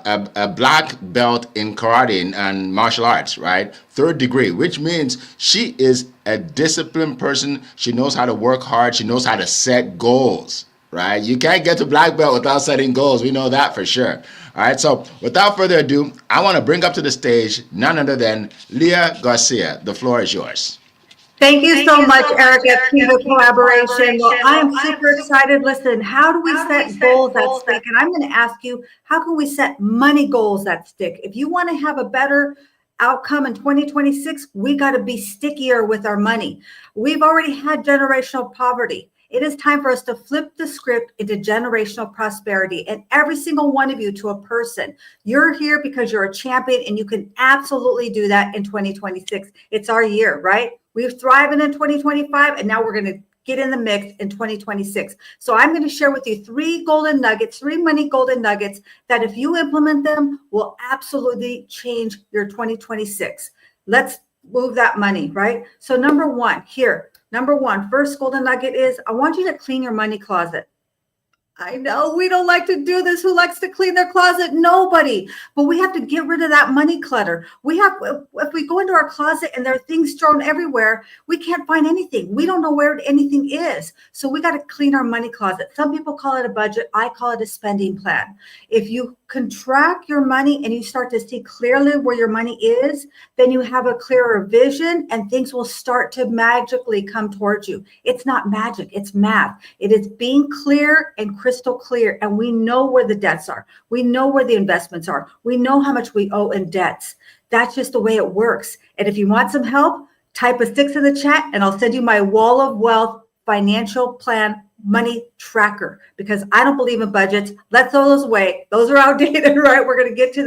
a black belt in karate and martial arts, right? Third degree, which means she is a disciplined person. She knows how to work hard. She knows how to set goals, right? You can't get to black belt without setting goals. We know that for sure. All right. So without further ado, I want to bring up to the stage none other than Leah Garcia. The floor is yours. Thank you so much, Erica, Kiva Collaboration. Well, I am super excited. Listen, how do we set goals that stick? And I'm going to ask you, how can we set money goals that stick? If you want to have a better outcome in 2026, we got to be stickier with our money. We've already had generational poverty. It is time for us to flip the script into generational prosperity. And every single one of you, to a person, you're here because you're a champion, and you can absolutely do that in 2026. It's our year, right? We've thriving in 2025, and now we're going to get in the mix in 2026. So I'm going to share with you three money golden nuggets that if you implement them will absolutely change your 2026. Let's move that money, right? So number one, first golden nugget is I want you to clean your money closet. I know we don't like to do this. Who likes to clean their closet? Nobody. But we have to get rid of that money clutter. If we go into our closet and there are things thrown everywhere, we can't find anything. We don't know where anything is. So we got to clean our money closet. Some people call it a budget. I call it a spending plan. If you can track your money and you start to see clearly where your money is, then you have a clearer vision and things will start to magically come towards you. It's not magic, it's math. It is being clear and crystal clear, and we know where the debts are. We know where the investments are. We know how much we owe in debts. That's just the way it works. And if you want some help, type a 6 in the chat and I'll send you my Wall of Wealth financial plan money tracker, because I don't believe in budgets. Let's throw those away. Those are outdated, right? We're going to get to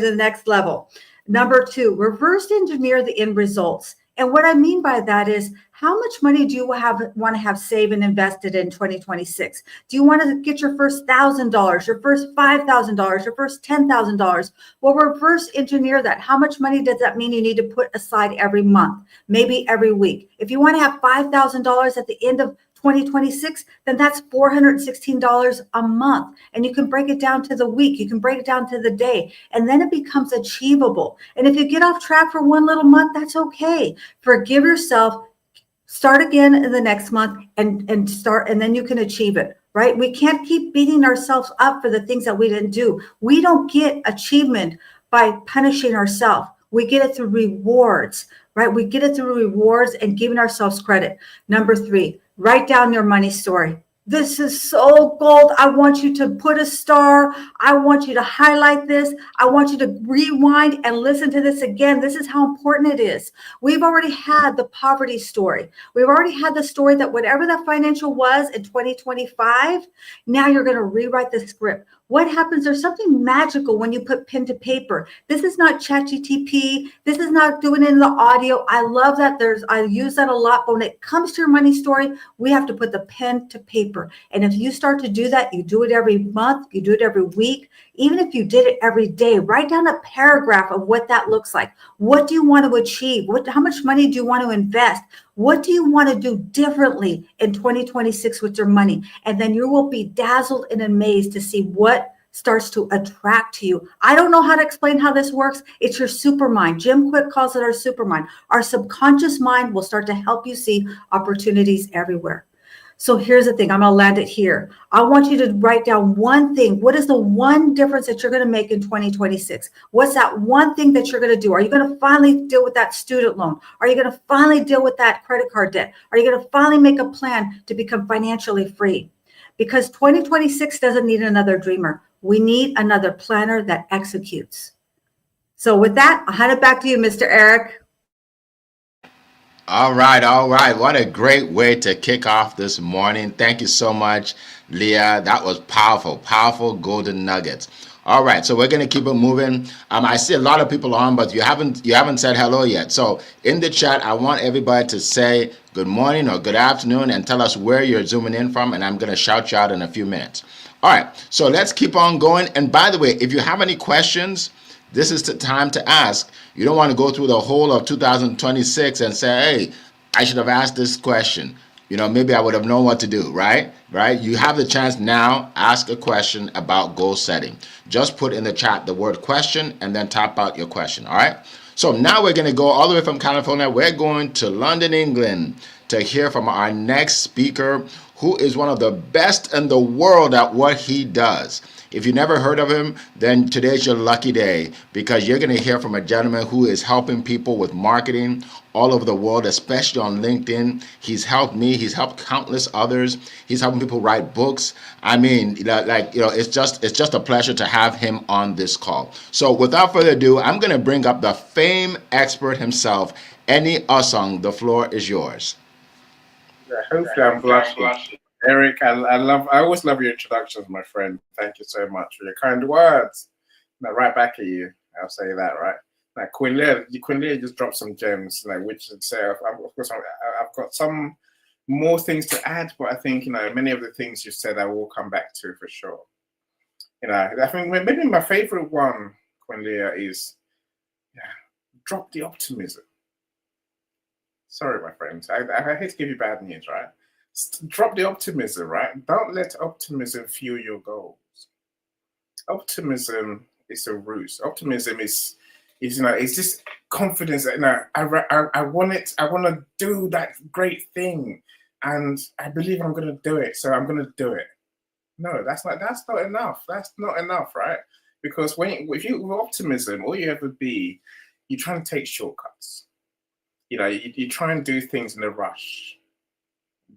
the next level. Number 2, reverse engineer the end results. And what I mean by that is, how much money do you want to have saved and invested in 2026? Do you want to get your first $1,000, your first $5,000, your first $10,000? Well, reverse engineer that. How much money does that mean you need to put aside every month, maybe every week? If you want to have $5,000 at the end of 2026, then that's $416 a month. And you can break it down to the week. You can break it down to the day. And then it becomes achievable. And if you get off track for one little month, that's okay. Forgive yourself. Start again in the next month and then you can achieve it, right? We can't keep beating ourselves up for the things that we didn't do. We don't get achievement by punishing ourselves. We get it through rewards, right? We get it through rewards and giving ourselves credit. Number 3, write down your money story. This is so gold. I want you to put a star. I want you to highlight this. I want you to rewind and listen to this again. This is how important it is. We've already had the poverty story. We've already had the story that whatever that financial was in 2025, now you're going to rewrite the script. What happens? There's something magical when you put pen to paper. This is not ChatGPT. This is not doing it in the audio. I love that. I use that a lot. But when it comes to your money story, we have to put the pen to paper. And if you start to do that, you do it every month, you do it every week. Even if you did it every day, write down a paragraph of what that looks like. What do you want to achieve? How much money do you want to invest? What do you want to do differently in 2026 with your money? And then you will be dazzled and amazed to see what starts to attract to you. I don't know how to explain how this works. It's your super mind. Jim Quick calls it our super mind. Our subconscious mind will start to help you see opportunities everywhere. So here's the thing. I'm going to land it here. I want you to write down one thing. What is the one difference that you're going to make in 2026? What's that one thing that you're going to do? Are you going to finally deal with that student loan? Are you going to finally deal with that credit card debt? Are you going to finally make a plan to become financially free? Because 2026 doesn't need another dreamer. We need another planner that executes. So with that, I'll hand it back to you, Mr. Eric. All right, all right. What a great way to kick off this morning. Thank you so much, Leah. That was powerful, powerful golden nuggets. All right, so we're gonna keep it moving. I see a lot of people on, but you haven't said hello yet. So in the chat, I want everybody to say good morning or good afternoon and tell us where you're zooming in from, and I'm gonna shout you out in a few minutes. All right, so let's keep on going. And by the way, if you have any questions, this is the time to ask. You don't want to go through the whole of 2026 and say, hey, I should have asked this question. maybe I would have known what to do, right? Right? You have the chance now. Ask a question about goal setting. Just put in the chat the word question and then type out your question. All right. So now we're going to go all the way from California. We're going to London, England to hear from our next speaker, who is one of the best in the world at what he does. If you never heard of him, then today's your lucky day, because you're going to hear from a gentleman who is helping people with marketing all over the world, especially on LinkedIn. He's helped me. He's helped countless others. He's helping people write books. I mean, it's just a pleasure to have him on this call. So without further ado, I'm going to bring up the fame expert himself, Eni Osong. The floor is yours. Yeah, hopefully I'm blushing. Eric, I always love your introductions, my friend. Thank you so much for your kind words. Now, right back at you. I'll say that, right? Like Queen Leah just dropped some gems, like which would say, of course, I've got some more things to add, but I think many of the things you said I will come back to for sure. I think maybe my favorite one, Queen Leah, is drop the optimism. Sorry, my friends. I hate to give you bad news, right? Drop the optimism, right? Don't let optimism fuel your goals. Optimism is a ruse. Optimism is it's just confidence that I want it. I want to do that great thing, and I believe I'm going to do it. So I'm going to do it. No, that's not enough. That's not enough, right? Because with optimism, all you ever be, you're trying to take shortcuts. You try and do things in a rush.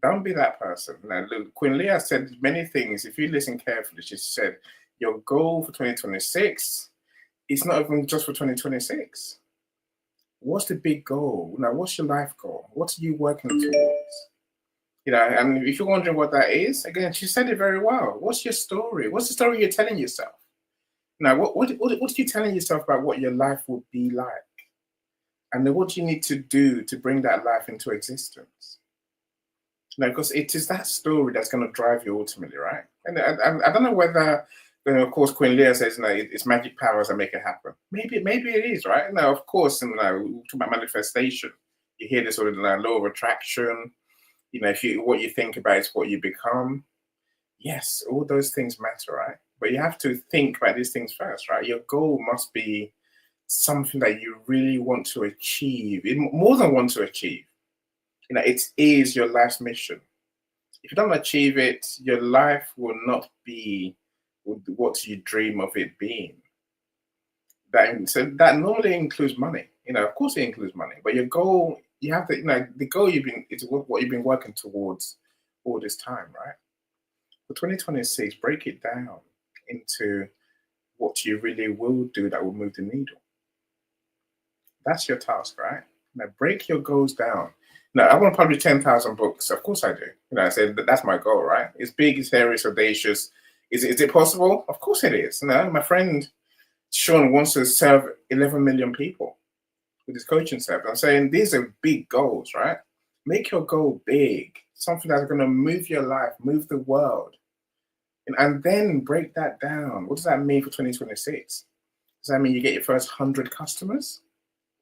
Don't be that person. Now, look, Queen Leah said many things. If you listen carefully, she said, your goal for 2026 is not even just for 2026. What's the big goal? What's your life goal? What are you working towards? And if you're wondering what that is, again, she said it very well. What's your story? What's the story you're telling yourself? Now, what are you telling yourself about what your life will be like? And then what do you need to do to bring that life into existence? Because it is that story that's going to drive you ultimately, right? And I don't know whether, of course, Queen Leah says, it's magic powers that make it happen. Maybe it is, right? Now, of course, we talk about manifestation. You hear this sort of law of attraction. What you think about is what you become. Yes, all those things matter, right? But you have to think about these things first, right? Your goal must be something that you really want to achieve, more than want to achieve. It is your life's mission. If you don't achieve it, your life will not be what you dream of it being. So that normally includes money. Of course it includes money, but your goal, you have to, the goal it's what you've been working towards all this time, right? For 2026, break it down into what you really will do that will move the needle. That's your task, right? Now break your goals down. Now, I want to publish 10,000 books. Of course I do. I said that's my goal, right? It's big, it's hairy, it's audacious. Is it possible? Of course it is. My friend Sean wants to serve 11 million people with his coaching service. I'm saying these are big goals, right? Make your goal big, something that's going to move your life, move the world. And then break that down. What does that mean for 2026? Does that mean you get your first 100 customers?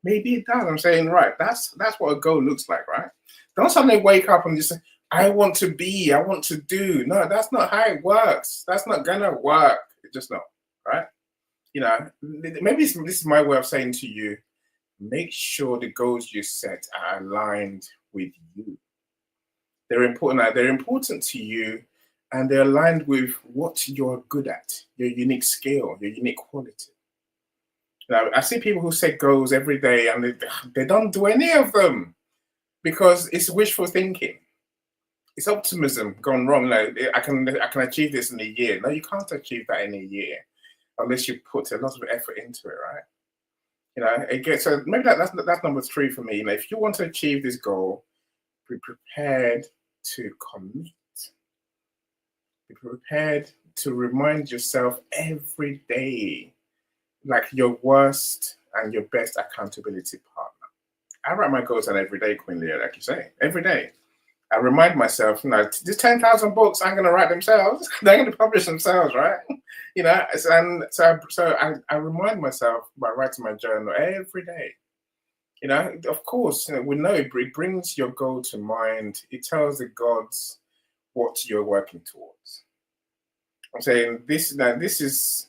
Maybe it does. I'm saying, right, that's what a goal looks like, right? Don't suddenly wake up and just say, I want to do. No, that's not how it works. That's not gonna work. It's just not, right? Maybe this is my way of saying to you, make sure the goals you set are aligned with you. They're important. They're important to you, and they're aligned with what you're good at, your unique skill, your unique quality. I see people who set goals every day and they don't do any of them because it's wishful thinking. It's optimism gone wrong. I can achieve this in a year. No, you can't achieve that in a year unless you put a lot of effort into it, right? So maybe that's number 3 for me. If you want to achieve this goal, be prepared to commit. Be prepared to remind yourself every day, like your worst and your best accountability partner. I write my goals down every day, Queen Leah, like you say, every day. I remind myself, these 10,000 books aren't going to write themselves. They're going to publish themselves, right? And so I remind myself by writing my journal every day. Of course, we know it brings your goal to mind. It tells the gods what you're working towards. I'm saying this now. This is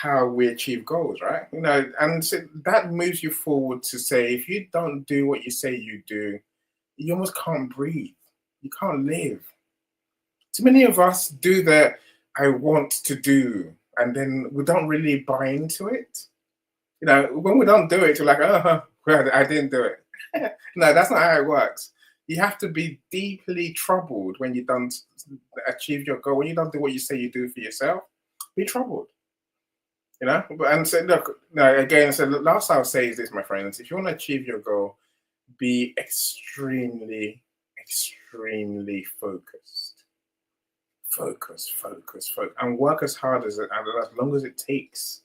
how we achieve goals, right? And so that moves you forward to say, if you don't do what you say you do, you almost can't breathe. You can't live. Too many of us do the I want to do, and then we don't really buy into it. When we don't do it, you're like, oh, well, I didn't do it. No, that's not how it works. You have to be deeply troubled when you don't achieve your goal. When you don't do what you say you do for yourself, be troubled. And so look, no, again, so the last I'll say is this, my friends: if you want to achieve your goal, be extremely, extremely focused. Focus, and work as hard as long as it takes.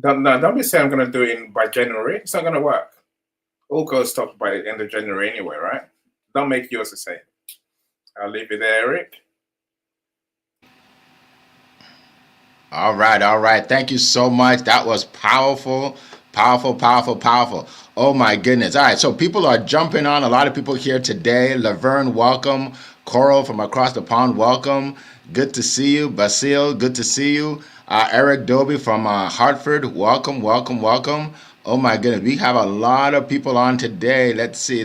Don't be saying I'm going to do it by January. It's not going to work. All goals stop by the end of January anyway, right? Don't make yours the same. I'll leave it there, Eric. All right, all right. Thank you so much. That was powerful, powerful, powerful, powerful. Oh my goodness. All right, so people are jumping on. A lot of people here today. Laverne, welcome. Coral from across the pond, welcome. Good to see you. Basil, good to see you. Eric Doby from Hartford, welcome, welcome, welcome. Oh my goodness, we have a lot of people on today. Let's see.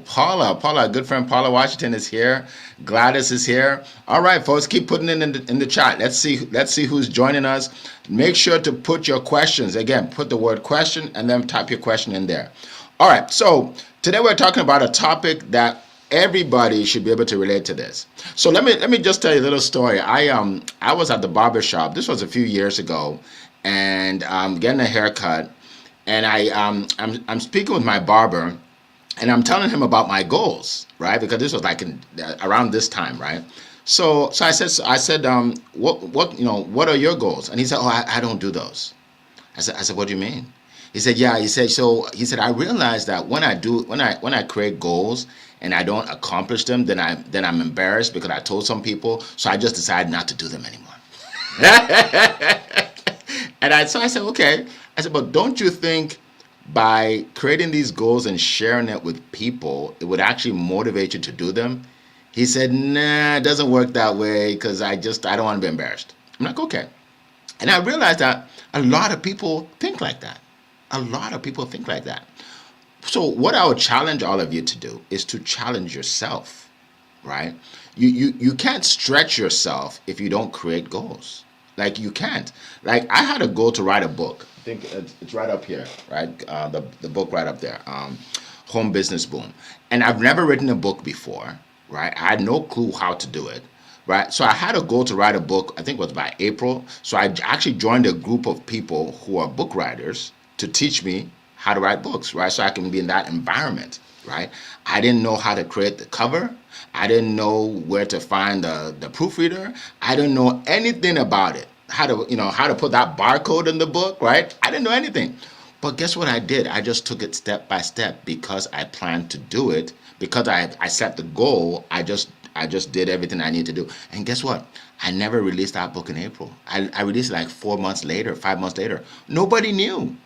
Paula, good friend Paula Washington is here. Gladys is here. All right, folks, keep putting it in the chat. Let's see who's joining us. Make sure to put your questions. Again, put the word question and then type your question in there. All right, so today we're talking about a topic that everybody should be able to relate to this. So let me just tell you a little story. I was at the barber shop. This was a few years ago, and I'm getting a haircut. And I'm speaking with my barber, and I'm telling him about my goals, right? Because this was like around this time, right? So I said, what are your goals? And he said, oh, I don't do those. I said, what do you mean? He said, yeah. He said, I realized that when I create goals and I don't accomplish them, then I'm embarrassed because I told some people, so I just decided not to do them anymore. And so I said, okay. I said, but don't you think by creating these goals and sharing it with people, it would actually motivate you to do them? He said, nah, it doesn't work that way because I don't want to be embarrassed. I'm like, okay. And I realized that a lot of people think like that. A lot of people think like that. So what I would challenge all of you to do is to challenge yourself, right? You can't stretch yourself if you don't create goals. Like you can't. Like I had a goal to write a book. I think it's right up here, right? The book right up there, Home Business Boom. And I've never written a book before, right? I had no clue how to do it, right? So I had a goal to write a book. I think it was by April. So I actually joined a group of people who are book writers to teach me how to write books, right? So I can be in that environment, right? I didn't know how to create the cover. I didn't know where to find the proofreader. I didn't know anything about it. How to put that barcode in the book, right? I didn't know anything. But guess what I did? I just took it step by step because I planned to do it. Because I set the goal, I just did everything I need to do. And guess what? I never released that book in April. I released it like 4 months later, 5 months later. Nobody knew.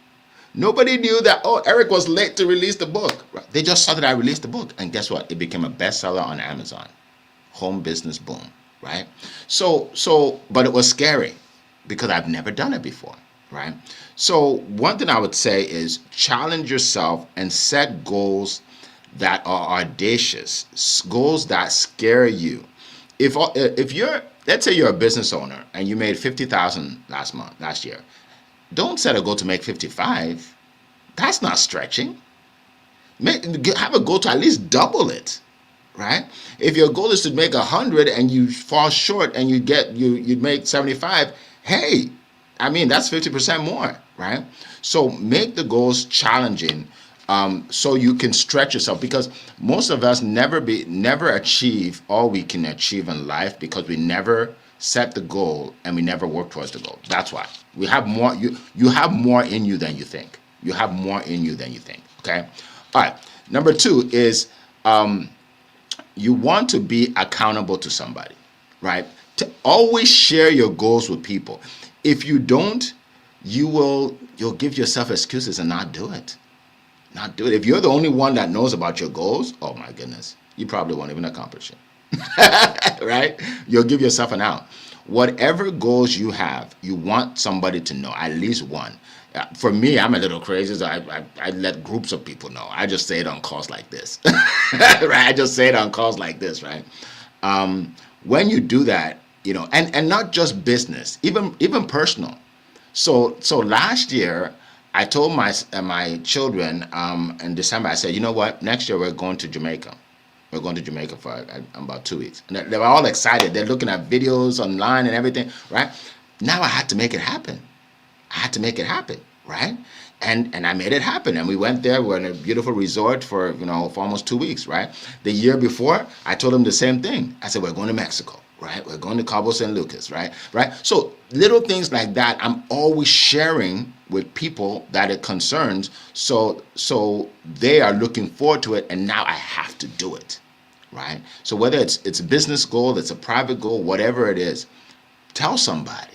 Nobody knew that, oh, Eric was late to release the book. They just saw that I released the book. And guess what? It became a bestseller on Amazon. Home Business Boom, right? But it was scary because I've never done it before, right? So one thing I would say is challenge yourself and set goals that are audacious, goals that scare you. If you're, let's say you're a business owner and you made 50,000 last year, don't set a goal to make 55. That's not stretching. Have a goal to at least double it, right? If your goal is to make 100 and you fall short and you make 75, hey, I mean that's 50% more, right? So make the goals challenging, so you can stretch yourself, because most of us never achieve all we can achieve in life because we never set the goal and we never work towards the goal. That's why we have more. You have more in you than you think. You have more in you than you think. Okay. All right. Number 2 is you want to be accountable to somebody, right? To always share your goals with people. If you don't, you'll give yourself excuses and not do it. Not do it. If you're the only one that knows about your goals, oh my goodness, you probably won't even accomplish it. Right? You'll give yourself an out. Whatever goals you have, you want somebody to know, at least one. For me, I'm a little crazy, so I let groups of people know. I just say it on calls like this. Right? I just say it on calls like this, right? When you do that, and not just business, even personal. So last year, I told my children in December. I said, you know what? Next year we're going to Jamaica. We're going to Jamaica for about 2 weeks, and they were all excited. They're looking at videos online and everything, right? Now I had to make it happen. I had to make it happen, right? And I made it happen. And we went there. We're in a beautiful resort for almost 2 weeks, right? The year before, I told them the same thing. I said, we're going to Mexico, right? We're going to Cabo San Lucas, right? So little things like that, I'm always sharing with people that it concerns. So they are looking forward to it, and now I have to do it, right? So whether it's a business goal, it's a private goal, whatever it is, tell somebody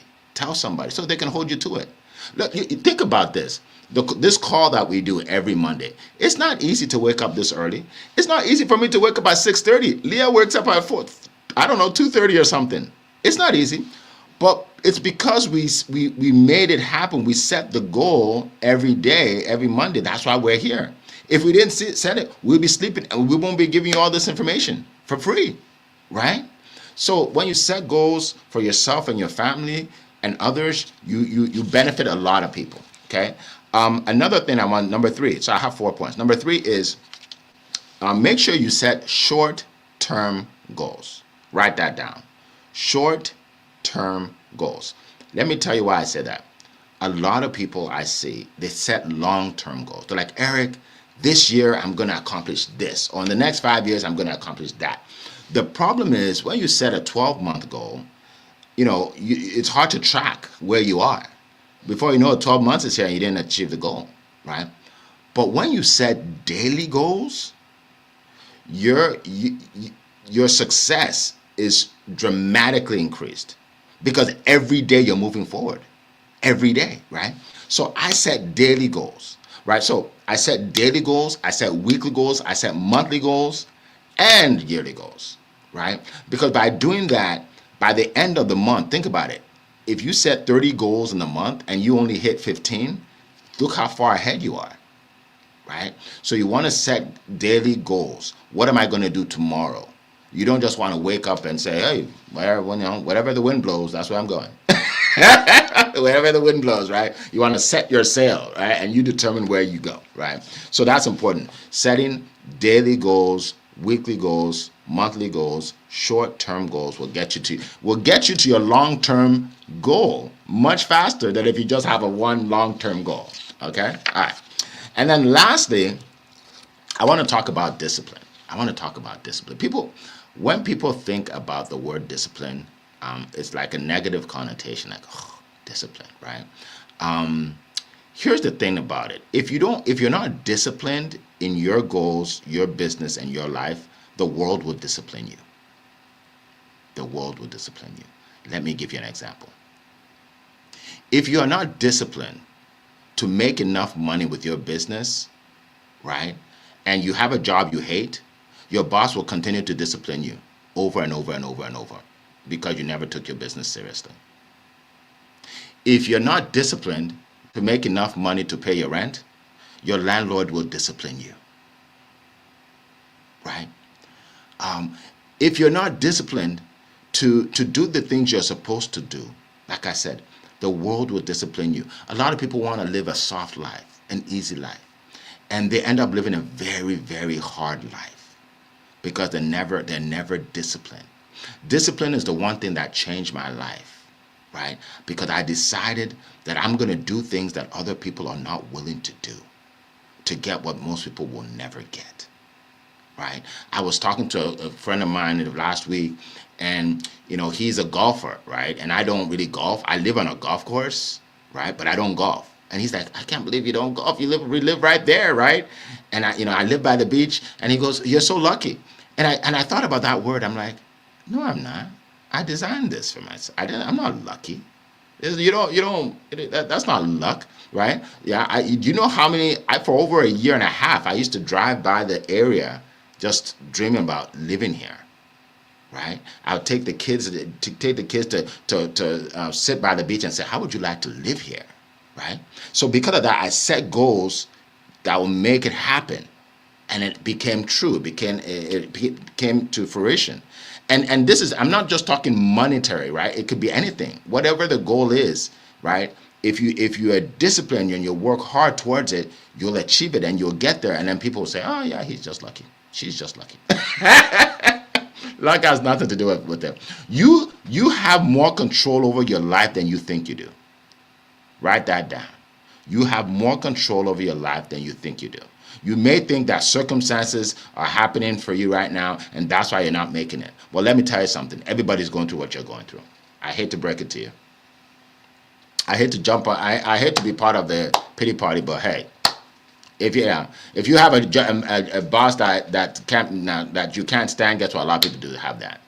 so they can hold you to it. Look, you think about this. This call that we do every Monday, it's not easy to wake up this early. It's not easy for me to wake up at 6:30. Leah wakes up at 4, I don't know, 2:30 or something. It's not easy, but it's because we made it happen. We set the goal every day, every Monday. That's why we're here. If we didn't set it, we'll be sleeping and we won't be giving you all this information for free, right? So when you set goals for yourself and your family and others, you benefit a lot of people. Okay. Another thing I want, number 3. So I have 4 points. Number 3 is make sure you set short-term goals. Write that down. Short-term goals. Let me tell you why I say that. A lot of people I see, they set long-term goals. They're like, Eric, this year I'm going to accomplish this, or in the next 5 years I'm going to accomplish that. The problem is when you set a 12-month goal, it's hard to track where you are. Before you know it, 12 months is here and you didn't achieve the goal, right? But when you set daily goals, your success is dramatically increased because every day you're moving forward. Every day, right? So I set daily goals, right? So I set daily goals, I set weekly goals, I set monthly goals, and yearly goals, right? Because by doing that, by the end of the month, think about it. If you set 30 goals in a month and you only hit 15, look how far ahead you are, right? So you want to set daily goals. What am I going to do tomorrow? You don't just want to wake up and say, hey, whatever the wind blows, that's where I'm going. Wherever the wind blows, right? You want to set your sail, right? And you determine where you go, right? So that's important. Setting daily goals, weekly goals, monthly goals, short-term goals will get you to your long-term goal much faster than if you just have one long-term goal. Okay? All right. And then lastly, I want to talk about discipline. When people think about the word discipline, it's like a negative connotation, like, oh, discipline, right? Here's the thing about it. If you're not disciplined in your goals, your business, and your life, the world will discipline you. The world will discipline you. Let me give you an example. If you are not disciplined to make enough money with your business, right, and you have a job you hate, your boss will continue to discipline you over and over and over and over because you never took your business seriously. If you're not disciplined to make enough money to pay your rent, your landlord will discipline you, right? If you're not disciplined to do the things you're supposed to do, like I said, the world will discipline you. A lot of people want to live a soft life, an easy life, and they end up living a very, very hard life because they're never disciplined. Discipline is the one thing that changed my life, right? Because I decided that I'm going to do things that other people are not willing to do to get what most people will never get, right? I was talking to a friend of mine last week, and he's a golfer, right? And I don't really golf. I live on a golf course, right? But I don't golf. And he's like, I can't believe you don't golf. We live right there, right? And I live by the beach. And he goes, you're so lucky. And I thought about that word. I'm like, no, I'm not. I designed this for myself. I'm not lucky. That's not luck, right? Yeah, you know how many, for over a year and a half, I used to drive by the area just dreaming about living here, right? I would take the kids to sit by the beach and say, how would you like to live here, right? So because of that, I set goals that will make it happen, and it became true. It became to fruition. And this is, I'm not just talking monetary, right? It could be anything, whatever the goal is, right? If you are disciplined and you work hard towards it, you'll achieve it and you'll get there. And then people will say, oh yeah, he's just lucky, she's just lucky. Luck has nothing to do with it. You have more control over your life than you think you do. Write that down. You have more control over your life than you think you do. You may think that circumstances are happening for you right now, and that's why you're not making it. Well, let me tell you something. Everybody's going through what you're going through. I hate to break it to you. I hate to jump on. I hate to be part of the pity party, but hey, if you have a boss that you can't stand, guess what? A lot of people do have that.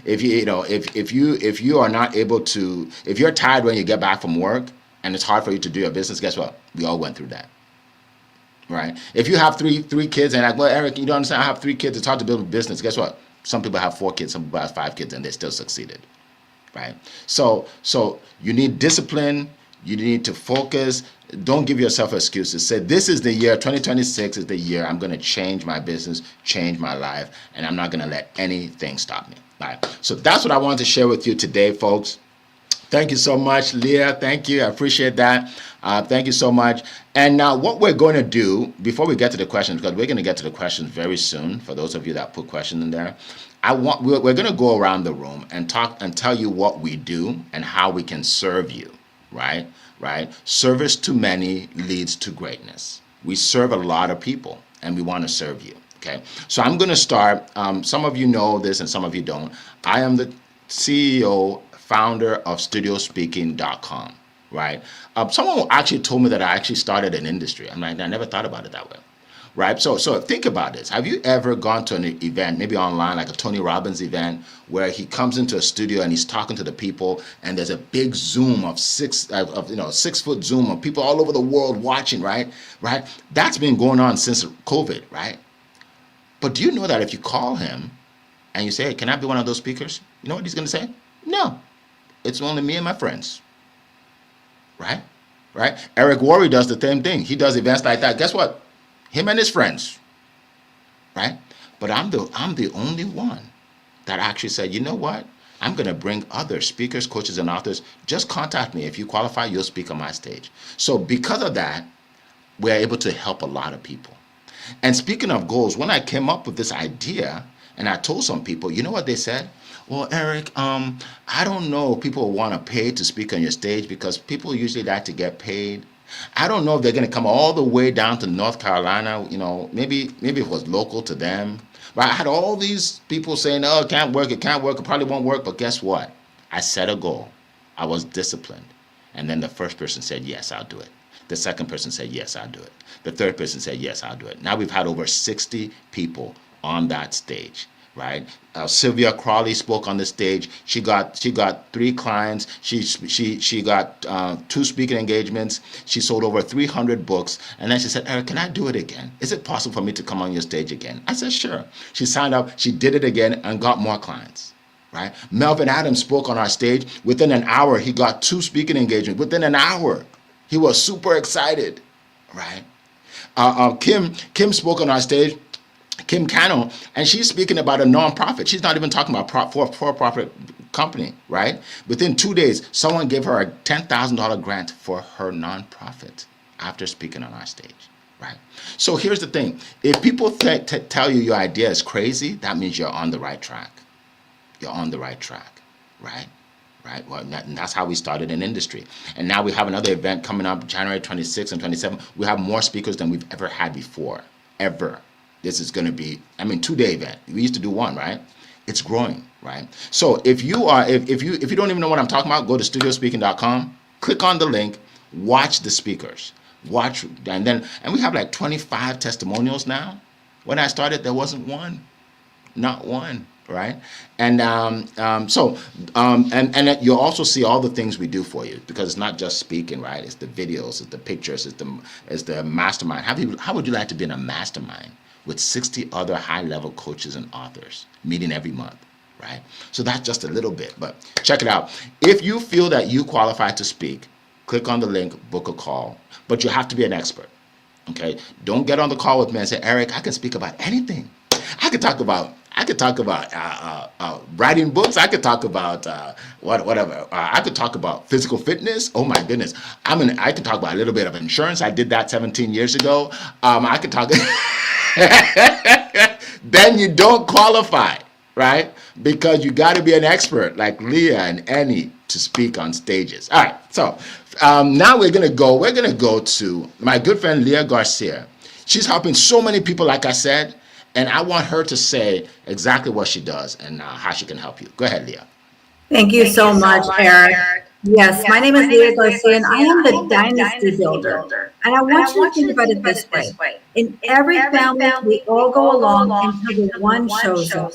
If you are not able to, if you're tired when you get back from work and it's hard for you to do your business, guess what? We all went through that, right? If you have three kids and like, well, Eric, you don't understand. I have 3 kids. It's hard to build a business. Guess what? Some people have 4 kids. Some people have 5 kids, and they still succeeded, right? So you need discipline. You need to focus. Don't give yourself excuses. Say, this is the year, 2026 is the year I'm going to change my business, change my life, and I'm not going to let anything stop me. All right. So that's what I wanted to share with you today, folks. Thank you so much, Leah. Thank you. I appreciate that. Thank you so much. And now what we're going to do, before we get to the questions, because we're going to get to the questions very soon, for those of you that put questions in there, we're going to go around the room and talk and tell you what we do and how we can serve you, right? Service to many leads to greatness. We serve a lot of people, and we want to serve you, okay? So I'm going to start. Some of you know this and some of you don't. I am the CEO, founder of studiospeaking.com, right? Someone actually told me that I actually started an industry. I'm like, I never thought about it that way, right? So think about this. Have you ever gone to an event, maybe online, like a Tony Robbins event, where he comes into a studio and he's talking to the people, and there's a big Zoom of 6-foot Zoom of people all over the world watching, right? That's been going on since COVID, right? But do you know that if you call him and you say, hey, can I be one of those speakers? You know what he's going to say? No. It's only me and my friends, right? Eric Worre does the same thing. He does events like that. Guess what? Him and his friends, right? But I'm the only one that actually said, you know what? I'm going to bring other speakers, coaches, and authors. Just contact me. If you qualify, you'll speak on my stage. So because of that, we're able to help a lot of people. And speaking of goals, when I came up with this idea and I told some people, you know what they said? Well, Eric, I don't know if people want to pay to speak on your stage, because people usually like to get paid. I don't know if they're going to come all the way down to North Carolina. Maybe it was local to them. But I had all these people saying, oh, it can't work, it probably won't work. But guess what? I set a goal. I was disciplined. And then the first person said, yes, I'll do it. The second person said, yes, I'll do it. The third person said, yes, I'll do it. Now we've had over 60 people on that stage. Right, Sylvia Crawley spoke on the stage. She got 3 clients. She got 2 speaking engagements. She sold over 300 books. And then she said, Eric, can I do it again? Is it possible for me to come on your stage again? I said, sure. She signed up. She did it again and got more clients. Right, Melvin Adams spoke on our stage. Within an hour, he got 2 speaking engagements. Within an hour, he was super excited. Right, Kim spoke on our stage. Kim Cano, and she's speaking about a nonprofit. She's not even talking about for-profit company, right? Within 2 days, someone gave her a $10,000 grant for her nonprofit after speaking on our stage, right? So here's the thing. If people tell you your idea is crazy, that means you're on the right track. You're on the right track, right? Well, and that's how we started an industry. And now we have another event coming up January 26th and 27th. We have more speakers than we've ever had before, ever. This is going to be, 2-day event. We used to do 1, right? It's growing, right? So if you don't even know what I'm talking about, go to studiospeaking.com, click on the link, watch the speakers, and we have like 25 testimonials now. When I started, there wasn't one, not one. right? And and you'll also see all the things we do for you, because it's not just speaking, right? It's the videos, it's the pictures, it's the mastermind. How would you like to be in a mastermind with 60 other high level coaches and authors meeting every month? Right? So that's just a little bit, but check it out. If you feel that you qualify to speak, click on the link, book a call, but you have to be an expert. Okay, don't get on the call with me and say, Eric, I can speak about anything. I could talk about writing books. I could talk about whatever. I could talk about physical fitness. Oh my goodness, I could talk about a little bit of insurance. I did that 17 years ago. I could talk. Then you don't qualify, right? Because you got to be an expert like Leah and Annie to speak on stages. All right, so now we're gonna go to my good friend Leah Garcia. She's helping so many people, like I said, and I want her to say exactly what she does and how she can help you. Go ahead, Leah. Thank you so much, Eric. Yes, my name is Leah Garcia, and I am the dynasty builder. And I want you to think about it this way. In every family, we all go along until the one shows up,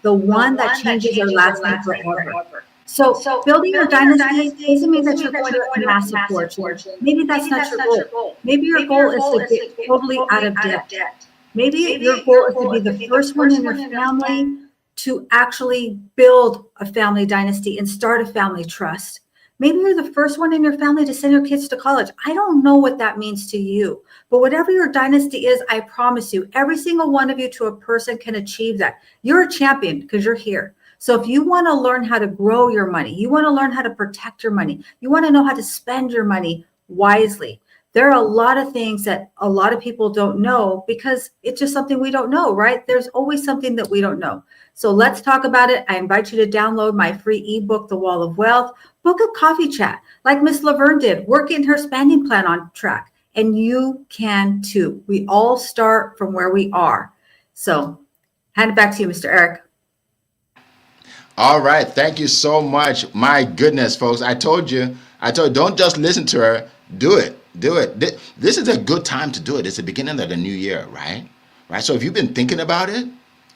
the one that changes our last name forever. So building your dynasty doesn't mean that you're going to amass a fortune. Maybe that's not your goal. Maybe your goal is to get totally out of debt. Maybe your goal is to be the first one in your family to actually build a family dynasty and start a family trust. Maybe you're the first one in your family to send your kids to college. I don't know what that means to you, but whatever your dynasty is, I promise you, every single one of you to a person can achieve that. You're a champion because you're here. So if you want to learn how to grow your money, you want to learn how to protect your money, you want to know how to spend your money wisely. There are a lot of things that a lot of people don't know because it's just something we don't know, right? There's always something that we don't know. So let's talk about it. I invite you to download my free ebook, The Wall of Wealth. Book a coffee chat like Miss Laverne did, working her spending plan on track. And you can too. We all start from where we are. So hand it back to you, Mr. Eric. All right, thank you so much. My goodness, folks, don't just listen to her, do it. This is a good time to do it. It's the beginning of the new year, right? Right. So if you've been thinking about it,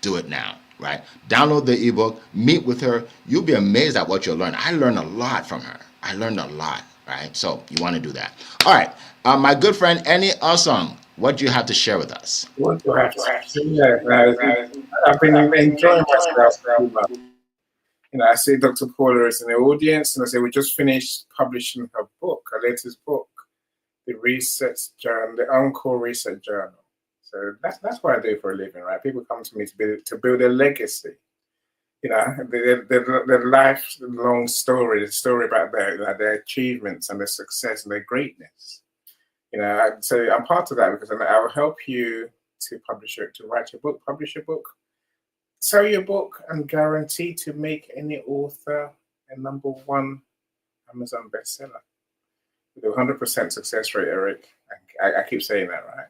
do it now, right? Download the ebook, meet with her. You'll be amazed at what you'll learn. I learned a lot from her. I learned a lot, right? So you want to do that. All right, my good friend Annie Osong, what do you have to share with us? What do I have to say? I've been enjoying myself. I see Dr. Paula is in the audience, and I say we just finished publishing her book, her latest book, the Research Journal, the Encore Research Journal. So that's what I do for a living, right? People come to me to build a legacy. The lifelong story, the story about their achievements and their success and their greatness. So I'm part of that because I will help you to write your book, publish your book, sell your book, and guarantee to make any author a #1 Amazon bestseller with a 100% success rate, Eric. I keep saying that, right?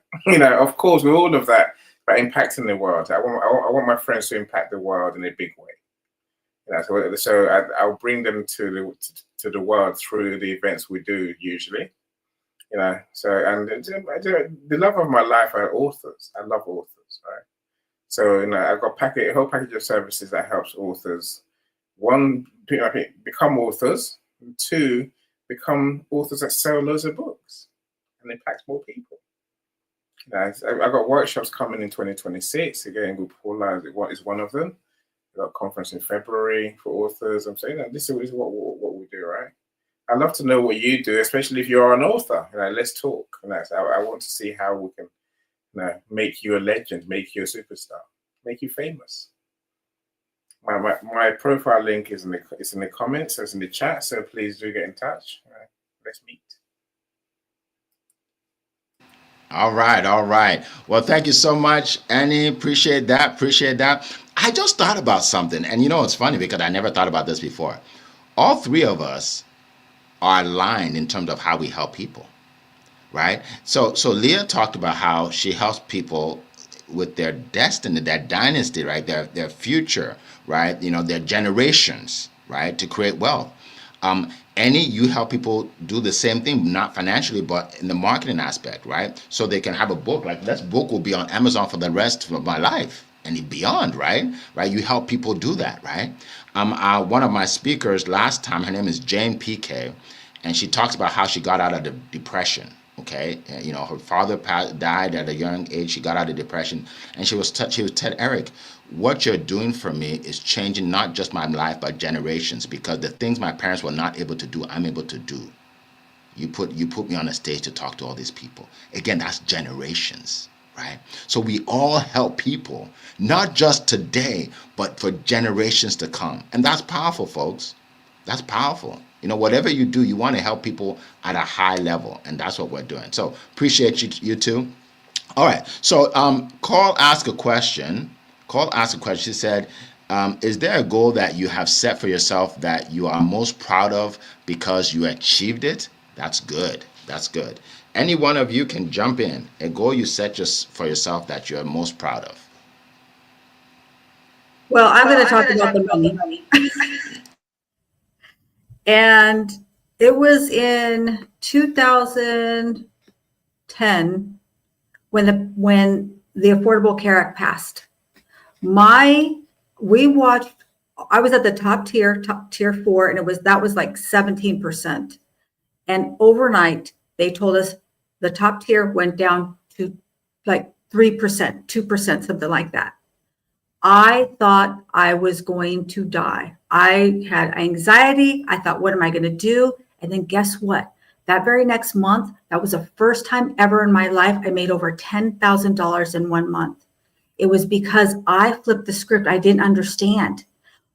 Of course, with all of that, but impacting the world. I want my friends to impact the world in a big way. So I'll bring them to the world through the events we do usually. So and the love of my life are authors. I love authors, right? So I've got a whole package of services that helps authors. One, become authors. And two, become authors that sell loads of books and impact more people. I've got workshops coming in 2026. Again, with Paula is one of them. We've got a conference in February for authors. I'm saying this is what we do, right? I'd love to know what you do, especially if you're an author. Let's talk. I want to see how we can make you a legend, make you a superstar, make you famous. My profile link is in the comments, so it's in the chat. So please do get in touch. Let's meet. All right. Well, thank you so much, Annie. Appreciate that. I just thought about something, and it's funny because I never thought about this before. All three of us are aligned in terms of how we help people, right? So Leah talked about how she helps people with their destiny, their dynasty, right? Their future, right? Their generations, right? To create wealth. Annie, you help people do the same thing, not financially, but in the marketing aspect, right? So they can have a book. Like this book will be on Amazon for the rest of my life, and beyond, right? Right? You help people do that, right? One of my speakers last time, her name is Jane PK, and she talks about how she got out of the depression. Okay, her father died at a young age. She got out of depression, and she was tell Eric, what you're doing for me is changing not just my life but generations, because the things my parents were not able to do, I'm able to do. You put me on a stage to talk to all these people. Again, that's generations, right? So we all help people, not just today, but for generations to come. And that's powerful, folks. That's powerful. Whatever you do, you want to help people at a high level, and that's what we're doing. So appreciate you too. All right. So call ask a question. Call ask a question. She said, is there a goal that you have set for yourself that you are most proud of because you achieved it? That's good. That's good. Any one of you can jump in. A goal you set just for yourself that you're most proud of. Well, I'm going to talk about the money. And it was in 2010 when the Affordable Care Act passed. We watched. I was at the top tier 4, and that was like 17%. And overnight, they told us the top tier went down to like 3%, 2%, something like that. I thought I was going to die. I had anxiety. I thought, what am I going to do? And then guess what? That very next month, that was the first time ever in my life I made over $10,000 in 1 month. It was because I flipped the script. I didn't understand.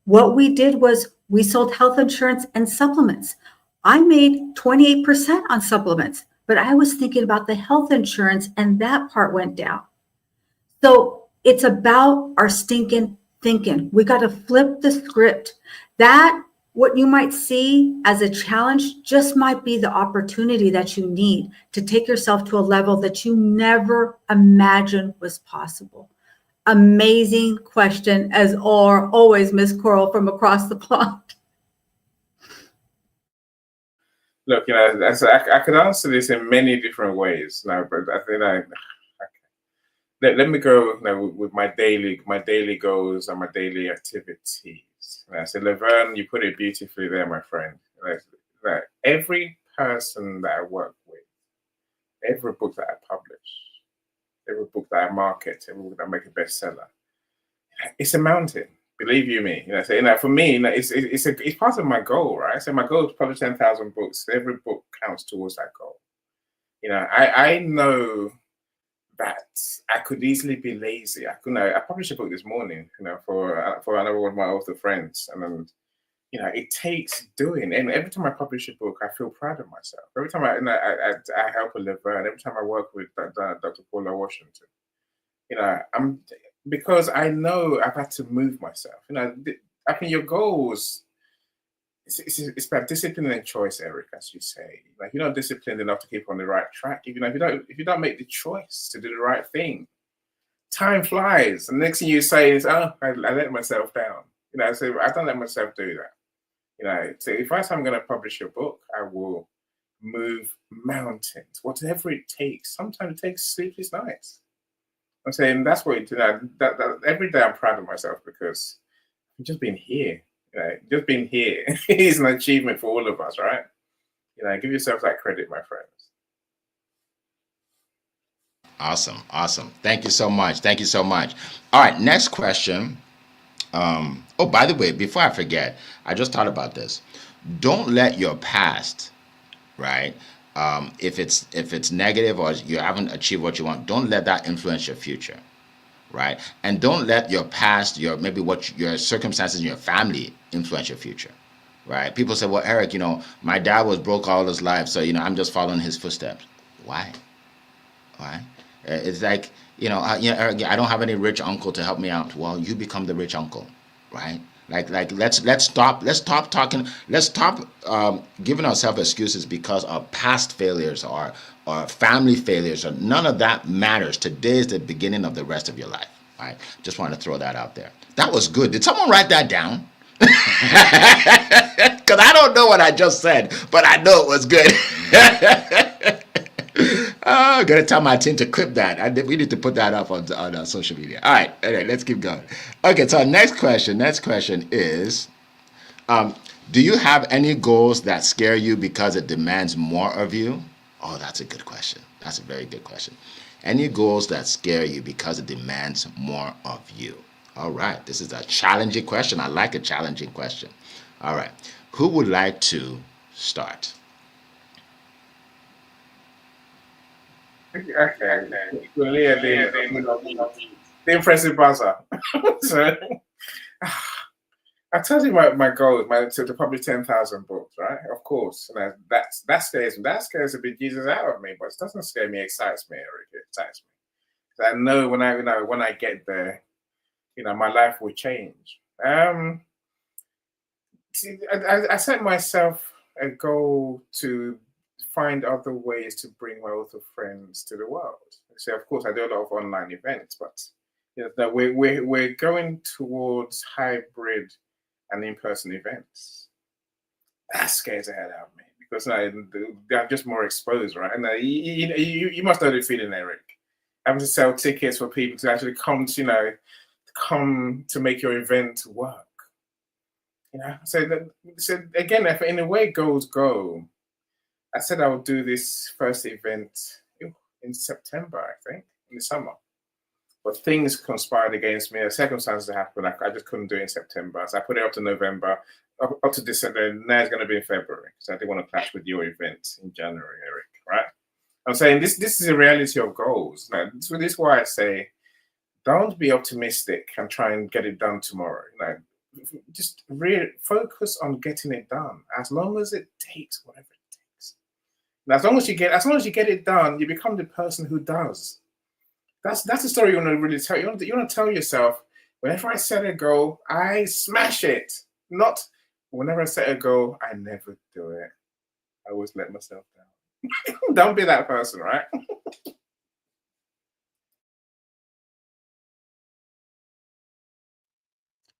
What we did was we sold health insurance and supplements. I made 28% on supplements, but I was thinking about the health insurance and that part went down. So it's about our stinking thinking. We got to flip the script. That what you might see as a challenge just might be the opportunity that you need to take yourself to a level that you never imagined was possible. Amazing question, as always, Miss Coral from across the pond. Look, I could answer this in many different ways now, but I think let me go with my daily goals and my daily activities. So Laverne, you put it beautifully there, my friend. That every person that I work with, every book that I publish, every book that I market, every book that I make a bestseller, it's a mountain. Believe you me. For me, it's part of my goal, right? So my goal is to publish 10,000 books. Every book counts towards that goal. I know that I could easily be lazy. I published a book this morning, for another one of my author friends, and it takes doing. And every time I publish a book, I feel proud of myself. Every time I help a liver, and every time I work with Dr. Paula Washington, because I know I've had to move myself. I think your goals. It's about discipline and choice, Eric, as you say. Like, you're not disciplined enough to keep on the right track. If you don't make the choice to do the right thing, time flies. And the next thing you say is, "Oh, I let myself down." So I don't let myself do that. So if I'm going to publish a book, I will move mountains, whatever it takes. Sometimes it takes sleepless nights. I'm saying that's what that every day I'm proud of myself because I've just been here. Just being here is an achievement for all of us, right? Give yourself that credit, my friends. Awesome. Thank you so much. All right, next question. Oh, by the way, before I forget, I just thought about this. Don't let your past, right? If it's negative or you haven't achieved what you want, don't let that influence your future. Right? And don't let your past, your circumstances in your family influence your future. Right? People say, well, Eric, my dad was broke all his life, so I'm just following his footsteps. Why? It's like, Eric, I don't have any rich uncle to help me out. Well, you become the rich uncle, right? Like let's stop giving ourselves excuses because of past failures or family failures, or none of that matters. Today is the beginning of the rest of your life. Right? Just want to throw that out there. That was good. Did someone write that down? Because I don't know what I just said, but I know it was good. Oh, I'm gonna tell my team to clip that. We need to put that up on our social media. All right, let's keep going. Okay, so our next question. Next question is, do you have any goals that scare you because it demands more of you? Oh, that's a good question. That's a very good question. Any goals that scare you because it demands more of you? All right, this is a challenging question. I like a challenging question. All right, who would like to start? Okay. Well, Leah, the impressive buzzer. So, I told you my goal is to publish 10,000 books, right? Of course, that scares me. That scares the bejesus out of me, but it doesn't scare me. It excites me, Eric. It excites me. 'Cause I know when I get there, my life will change. See, I set myself a goal to find other ways to bring my author friends to the world. So, of course, I do a lot of online events, but we're going towards hybrid and in-person events. That scares the hell out of me because they're just more exposed, right? And you must know the feeling, Eric. Having to sell tickets for people to actually come to make your event work. So again, if in a way goals go, I said I would do this first event in September, I think, in the summer. But things conspired against me. The circumstances happened. I just couldn't do it in September. So I put it up to November, up to December. Now it's going to be in February. So I didn't want to clash with your event in January, Eric, right? I'm saying this is a reality of goals. Now, so this is why I say don't be optimistic and try and get it done tomorrow. Just really focus on getting it done. As long as it takes whatever it takes. And as long as you get it done, you become the person who does. That's the story you want to really tell. You want to tell yourself, whenever I set a goal, I smash it. Not whenever I set a goal, I never do it. I always let myself down. Don't be that person, right?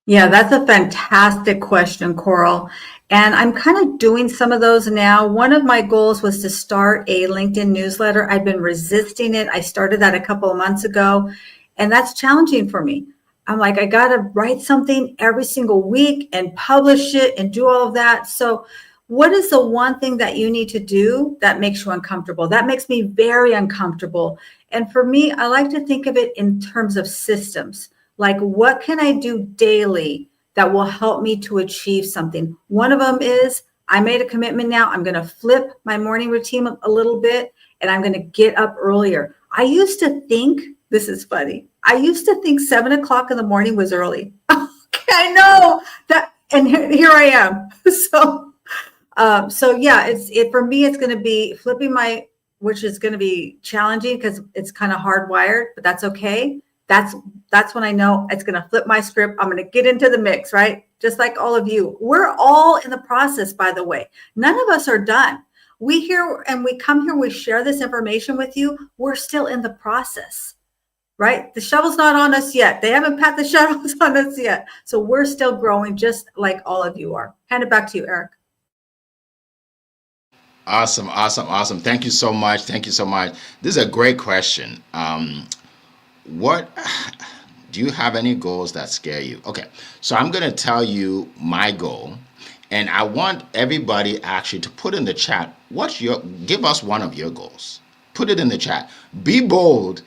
Yeah, that's a fantastic question, Coral. And I'm kind of doing some of those now. One of my goals was to start a LinkedIn newsletter. I've been resisting it. I started that a couple of months ago, and that's challenging for me. I'm like, I got to write something every single week and publish it and do all of that. So, what is the one thing that you need to do that makes you uncomfortable? That makes me very uncomfortable. And for me, I like to think of it in terms of systems. Like, what can I do daily that will help me to achieve something? One of them is I made a commitment now. I'm going to flip my morning routine a little bit and I'm going to get up earlier. I used to think, this is funny, I used to think 7 o'clock in the morning was early. Okay, I know that. And here I am. So yeah, for me, it's going to be flipping which is going to be challenging because it's kind of hardwired, but that's okay. That's when I know it's going to flip my script. I'm going to get into the mix, right? Just like all of you. We're all in the process, by the way. None of us are done. We come here, we share this information with you. We're still in the process, right? The shovel's not on us yet. They haven't pat the shovels on us yet. So we're still growing just like all of you are. Hand it back to you, Eric. Awesome, awesome, awesome. Thank you so much. Thank you so much. This is a great question. What do you have any goals that scare you? Okay, so I'm going to tell you my goal, and I want everybody actually to put in the chat give us one of your goals. Put it in the chat. Be bold,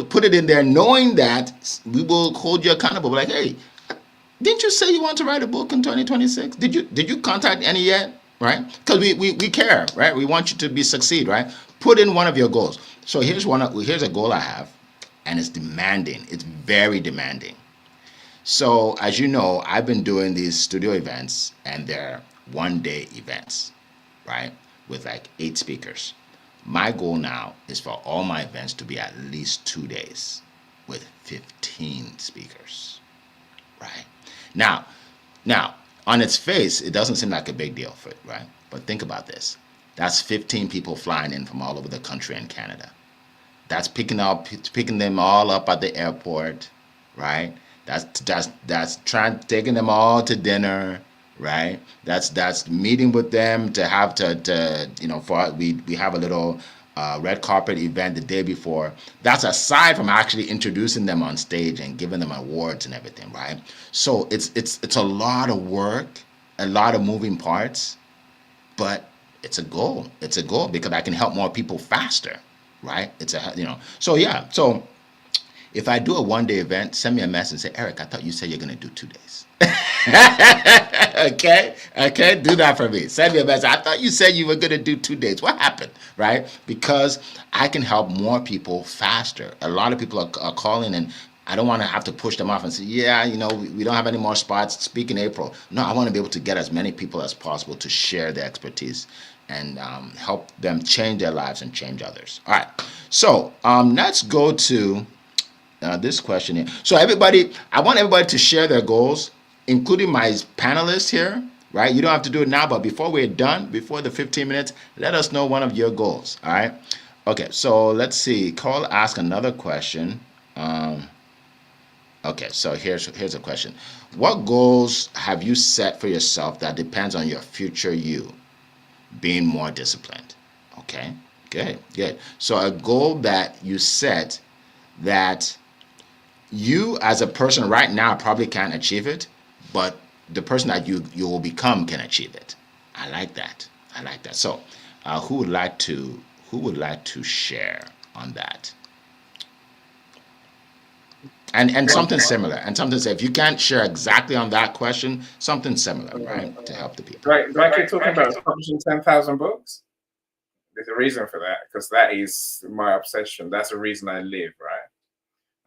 put it in there, knowing that we will hold you accountable. Like, hey, didn't you say you want to write a book in 2026? Did you contact any yet? Right? Because we care, right? We want you to succeed, right? Put in one of your goals. So here's a goal I have, and it's demanding. It's very demanding. So as you know, I've been doing these studio events, and they're one-day events, right? With like 8 speakers. My goal now is for all my events to be at least 2 days with 15 speakers, right? Now, on its face, it doesn't seem like a big deal for it, right? But think about this. That's 15 people flying in from all over the country and Canada. That's picking them all up at the airport, right? That's taking them all to dinner, right? That's meeting with them to have we have a little red carpet event the day before. That's aside from actually introducing them on stage and giving them awards and everything, right? So it's a lot of work, a lot of moving parts, but it's a goal. It's a goal because I can help more people faster, right? It's a So yeah. So if I do a 1 day event, send me a message and say, Eric, I thought you said you're gonna do 2 days. Okay, do that for me. Send me a message. I thought you said you were gonna do 2 days. What happened, right? Because I can help more people faster. A lot of people are calling, and I don't want to have to push them off and say, yeah, we don't have any more spots. Speak in April. No, I want to be able to get as many people as possible to share their expertise and help them change their lives and change others. All right. So let's go to this question here. So everybody, I want everybody to share their goals, including my panelists here, right? You don't have to do it now, but before we're done, before the 15 minutes, let us know one of your goals, all right? Okay, so let's see. Cole asked another question. Okay, so here's a question. What goals have you set for yourself that depends on your future you being more disciplined? Okay, good. So a goal that you set that you as a person right now probably can't achieve it, but the person that you will become can achieve it. I like that. So, who would like to share on that? And something similar, and something say if you can't share exactly on that question, something similar, right, to help the people. Right, do I keep talking about publishing 10,000 books? There's a reason for that, because that is my obsession. That's the reason I live, right?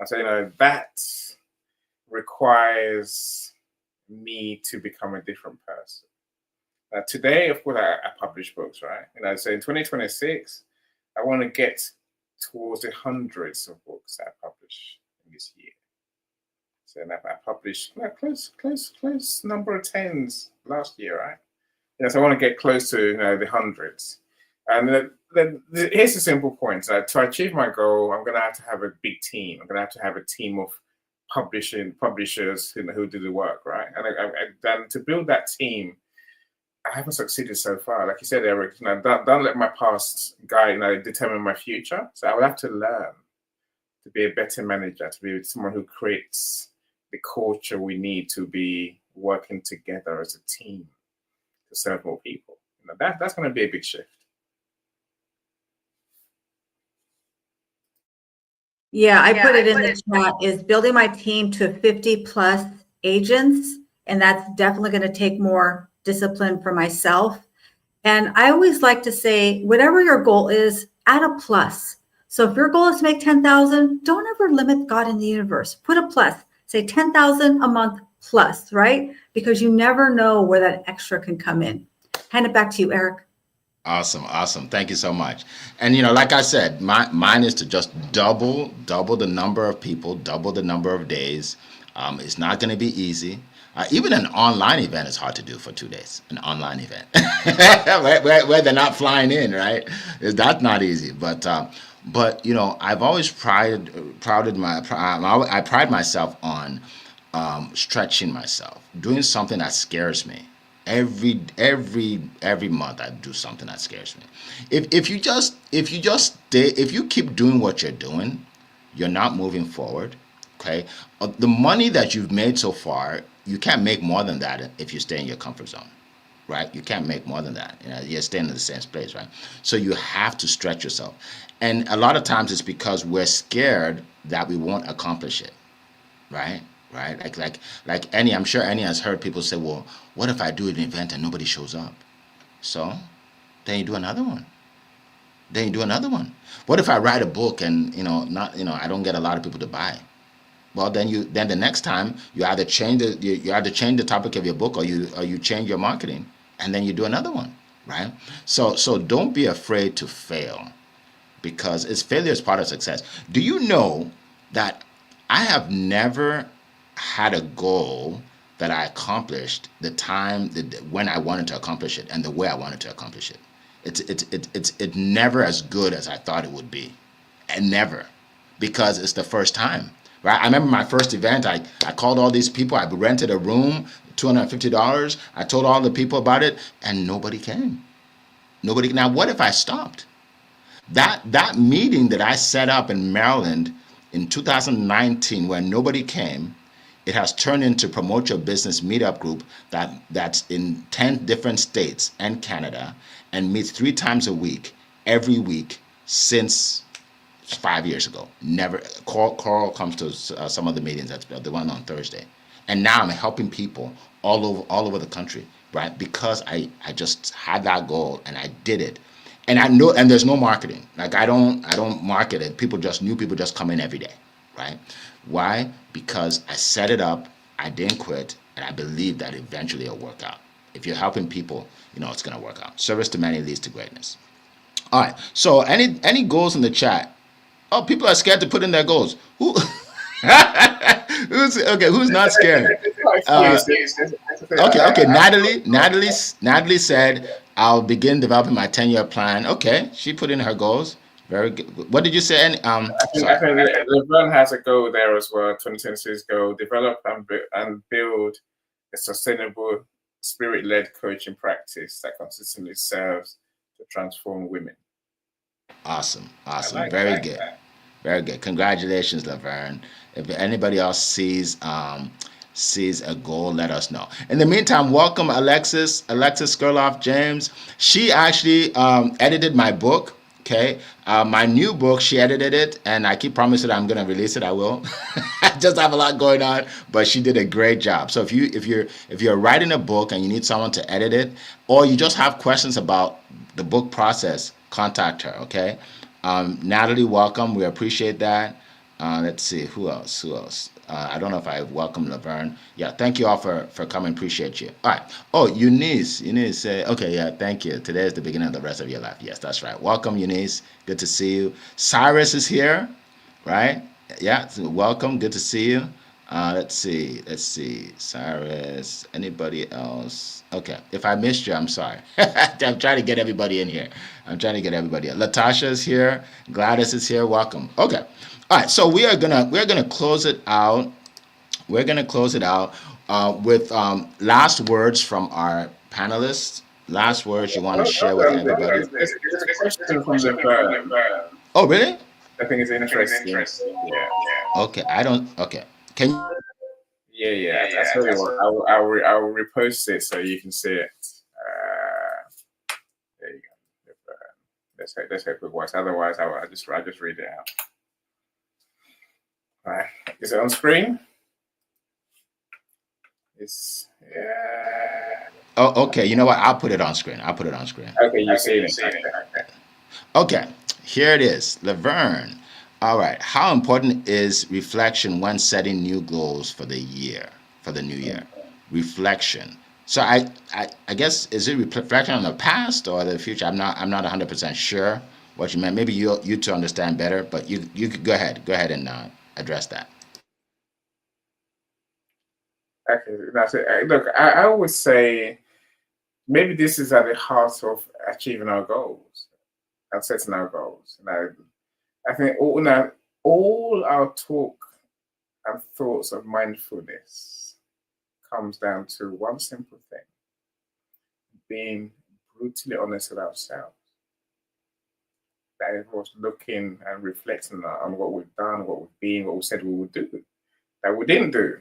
And so, that requires me to become a different person. Today, of course, I publish books, right? So in 2026, I want to get towards the hundreds of books I publish in this year. So I published close number of tens last year, right? So I want to get close to the hundreds. And here's the simple point. To achieve my goal, I'm going to have a big team. I'm going to have a team of publishers who do the work, right? And to build that team, I haven't succeeded so far. Like you said, Eric, don't let my past guide determine my future. So I will have to learn to be a better manager, to be someone who creates the culture we need to be working together as a team to serve more people. That's going to be a big shift. Yeah, I put it in the chat, is building my team to 50 plus agents. And that's definitely going to take more discipline for myself. And I always like to say, whatever your goal is, add a plus. So if your goal is to make 10,000, don't ever limit God in the universe. Put a plus, say 10,000 a month plus, right? Because you never know where that extra can come in. Hand it back to you, Eric. Awesome. Thank you so much. And like I said, mine is to just double the number of people, double the number of days. It's not going to be easy. Even an online event is hard to do for 2 days. An online event where they're not flying in, right? That's not easy. But I've always I pride myself on stretching myself, doing something that scares me. Every month I do something that scares me. If you keep doing what you're doing, you're not moving forward. Okay, the money that you've made so far, you can't make more than that if you stay in your comfort zone, right? You can't make more than that. You're staying in the same place, right? So you have to stretch yourself, and a lot of times it's because we're scared that we won't accomplish it, right? Right? Like Annie, I'm sure Annie has heard people say, well, what if I do an event and nobody shows up? So then you do another one. What if I write a book and I don't get a lot of people to buy? Well, then the next time you either change the topic of your book or you change your marketing, and then you do another one, right? So don't be afraid to fail, because failure is part of success. Do you know that I have never had a goal that I accomplished when I wanted to accomplish it and the way I wanted to accomplish it. It's never as good as I thought it would be, and never, because it's the first time, right? I remember my first event. I called all these people. I rented a room, $250. I told all the people about it, and nobody came. Now, what if I stopped? That meeting that I set up in Maryland in 2019, where nobody came, it has turned into Promote Your Business meetup group that's in 10 different states and Canada, and meets 3 times a week, every week since 5 years ago. Never. Coral comes to some of the meetings. That's the one on Thursday, and now I'm helping people all over the country, right? Because I just had that goal and I did it, and I know, and there's no marketing. Like I don't market it. New people just come in every day, right? Why? Because I set it up, I didn't quit, and I believe that eventually it'll work out. If you're helping people, it's gonna work out. Service to many leads to greatness. All right. So any goals in the chat? Oh, people are scared to put in their goals. Who? Who's okay? Who's not scared? Uh, okay. Natalie said, "I'll begin developing my 10-year plan." Okay, she put in her goals. Very good. What did you say? I Sorry. think LeBron has a goal there as well. 2026 goal: develop and build a sustainable, spirit-led coaching practice that consistently serves to transform women. Awesome. I Awesome. like Very that. good. Very good. Congratulations, Laverne. If anybody else sees a goal, let us know. In the meantime, welcome Alexis Skurloff James. She actually edited my book. Okay, my new book. She edited it, and I keep promising I'm going to release it. I will. I just have a lot going on, but she did a great job. So if you're writing a book and you need someone to edit it, or you just have questions about the book process, contact her. Okay. Natalie, welcome. We appreciate that. Let's see who else. I don't know if I welcome Laverne. Yeah, thank you all for coming. Appreciate you. All right. Oh, Eunice say, okay, yeah, thank you. Today is the beginning of the rest of your life. Yes, that's right. Welcome, Eunice. Good to see you. Cyrus is here, right? Yeah, so welcome. Good to see you. Let's see. Cyrus. Anybody else? Okay. If I missed you, I'm sorry. I'm trying to get everybody in here. Latasha is here. Gladys is here. Welcome. Okay. All right. So we're gonna close it out. We're gonna close it out with last words from our panelists. Last words you want to share with everybody. There's a question from LeBron. Oh, really? I think it's interesting. Yeah. Okay. I don't. Okay. Can you? Yeah. I tell you what, I will repost it so you can see it. There you go. Let's hope it works. Otherwise, I just read it out. All right. Is it on screen? It's yeah. Oh, okay. You know what? I'll put it on screen. Okay, you see it. Okay. Here it is. Laverne. All right. How important is reflection when setting new goals for the new year? Reflection. So I guess, is it reflection on the past or the future? I'm not 100% sure what you meant. Maybe you two understand better, but you could go ahead and address that. Okay, that's it. Look, I always say maybe this is at the heart of achieving our goals and setting our goals. I think all our talk and thoughts of mindfulness comes down to one simple thing: being brutally honest with ourselves. That involves looking and reflecting on what we've done, what we've been, what we said we would do, that we didn't do.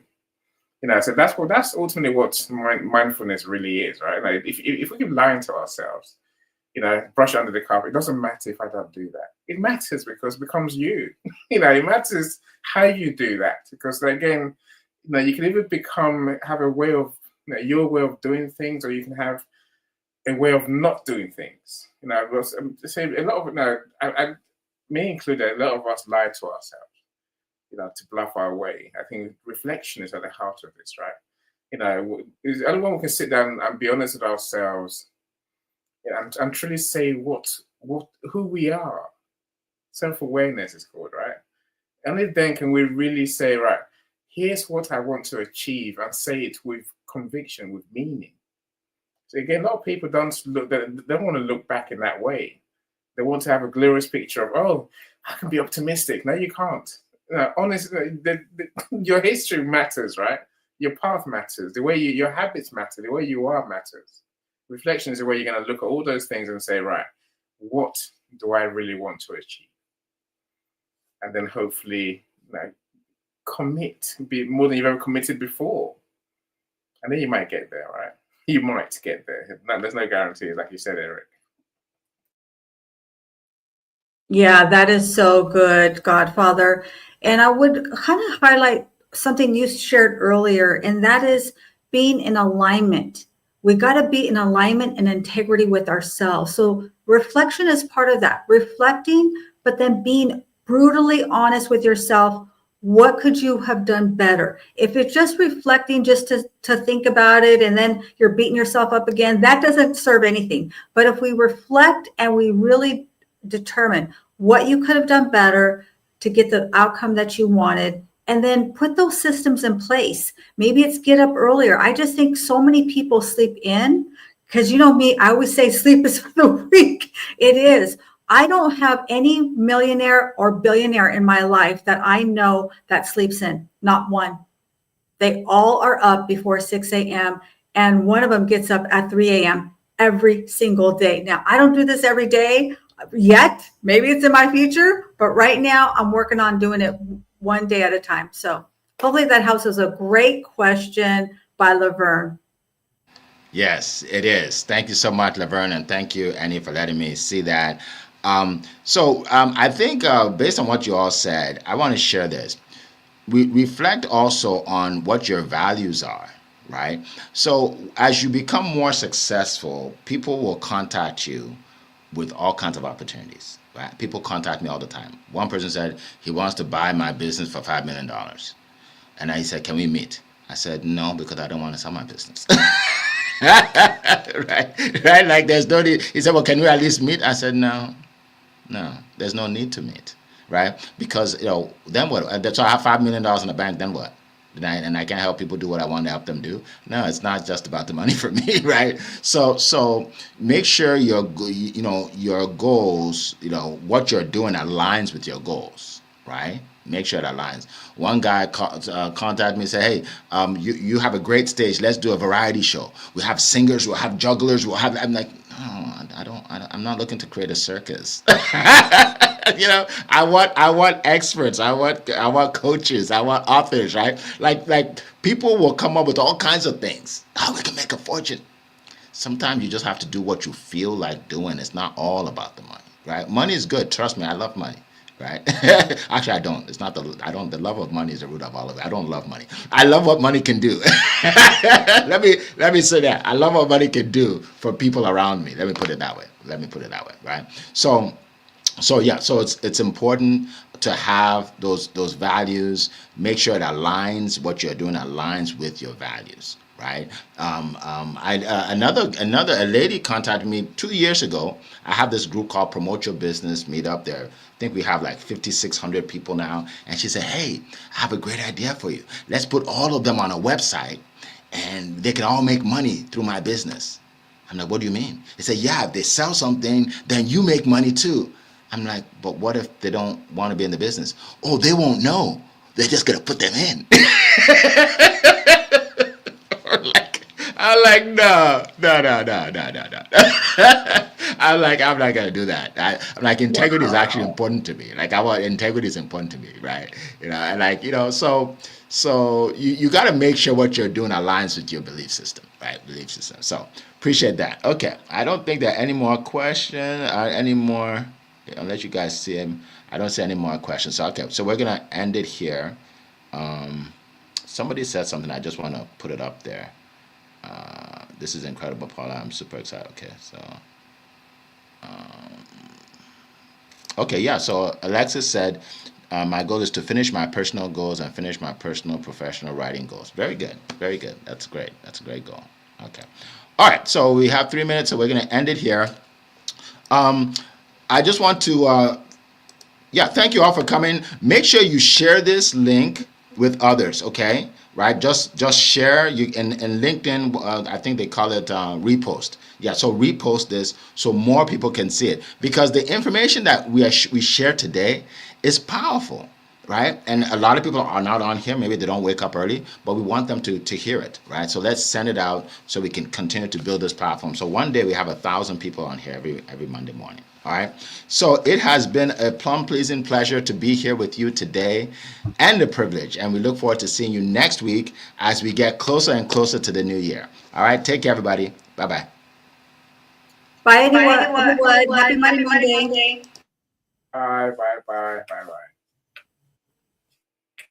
So that's ultimately what mindfulness really is, right? Like if we keep lying to ourselves, brush under the carpet, it doesn't matter if I don't do that. It matters because it becomes you. It matters how you do that, because again, you can either have a way of your way of doing things, or you can have a way of not doing things. Say a lot of me included, a lot of us lie to ourselves, to bluff our way. I think reflection is at the heart of this, right? Anyone we can sit down and be honest with ourselves, and truly say who we are. Self-awareness is called, right? Only then can we really say, right, here's what I want to achieve, and say it with conviction, with meaning. So again, a lot of people don't want to look back in that way. They want to have a glorious picture of, oh, I can be optimistic. No, you can't. Honestly, your history matters, right? Your path matters. The way your habits matter. The way you are matters. Reflection is the way you're going to look at all those things and say, right, what do I really want to achieve? And then hopefully, commit, be more than you've ever committed before. And then you might get there, right? You might get there. No, there's no guarantees, like you said, Eric. Yeah, that is so good, Godfather. And I would kind of highlight something you shared earlier, and that is being in alignment. We got to be in alignment and integrity with ourselves. So reflection is part of that. Reflecting, but then being brutally honest with yourself. What could you have done better? If it's just reflecting just to think about it and then you're beating yourself up again, that doesn't serve anything. But if we reflect and we really determine what you could have done better to get the outcome that you wanted, and then put those systems in place. Maybe it's get up earlier. I just think so many people sleep in because, you know me, I always say sleep is for the weak. It is. I don't have any millionaire or billionaire in my life that I know that sleeps in, not one. They all are up before 6 a.m. and one of them gets up at 3 a.m. every single day. Now, I don't do this every day yet. Maybe it's in my future, but right now I'm working on doing it one day at a time. So hopefully that helps. Is a great question by Laverne. Yes, it is. Thank you so much, Laverne, and thank you, Annie, for letting me see that. I think based on what you all said, I want to share this. We reflect also on what your values are, right? So as you become more successful, people will contact you with all kinds of opportunities, right? People contact me all the time. One person said he wants to buy my business for $5 million. And I said, can we meet? I said, no, because I don't want to sell my business. Right? Like there's no need. He said, well, can we at least meet? I said, no, no, there's no need to meet, right? Because then what? So I have $5 million in the bank. Then what? And I can't help people do what I want to help them do. No, it's not just about the money for me, right? So make sure your goals, what you're doing aligns with your goals, right? Make sure it aligns. One guy contacted me and said, "Hey, you have a great stage. Let's do a variety show. We have singers, we'll have jugglers, we'll have." I'm like, no, I'm not looking to create a circus. I want experts. I want coaches. I want authors, right? Like people will come up with all kinds of things. How we can make a fortune. Sometimes you just have to do what you feel like doing. It's not all about the money, right? Money is good. Trust me, I love money. Right? Actually, I don't. It's not the love of money is the root of all of it. I don't love money. I love what money can do. let me say that. I love what money can do for people around me. Let me put it that way. Right? So it's important to have those values. Make sure it aligns, what you're doing aligns with your values, right? A lady contacted me 2 years ago. I have this group called Promote Your Business Meet Up there. I think we have like 5,600 people now. And she said, hey, I have a great idea for you. Let's put all of them on a website and they can all make money through my business. I'm like, what do you mean? They said, yeah, if they sell something, then you make money too. I'm like, but what if they don't want to be in the business? Oh, they won't know. They're just going to put them in. I'm like, no. I'm not gonna do that. I'm like, integrity is actually important to me. Like, integrity is important to me, right? So you got to make sure what you're doing aligns with your belief system, right? Belief system. So appreciate that. Okay, I don't think there are any more questions. Unless you guys see them, I don't see any more questions. So okay, so we're gonna end it here. Somebody said something. I just want to put it up there. This is incredible, Paula. I'm super excited. Okay, so. Okay, yeah. So Alexis said, my goal is to finish my personal goals and finish my personal professional writing goals. Very good. Very good. That's great. That's a great goal. Okay. All right. So we have 3 minutes, so we're going to end it here. I just want to, thank you all for coming. Make sure you share this link with others, okay? Right? Just share. You in LinkedIn, I think they call it repost. Yeah, so repost this so more people can see it, because the information that we share today is powerful. right? And a lot of people are not on here. Maybe they don't wake up early, but we want them to hear it, right? So let's send it out so we can continue to build this platform. So one day we have 1,000 people on here every Monday morning. All right. So it has been a plum pleasing pleasure to be here with you today, and a privilege. And we look forward to seeing you next week as we get closer and closer to the new year. All right. Take care, everybody. Bye bye. Bye, Bye, everyone. everyone. Happy Money Happy Monday Monday. Monday. Bye, bye, bye, bye, bye.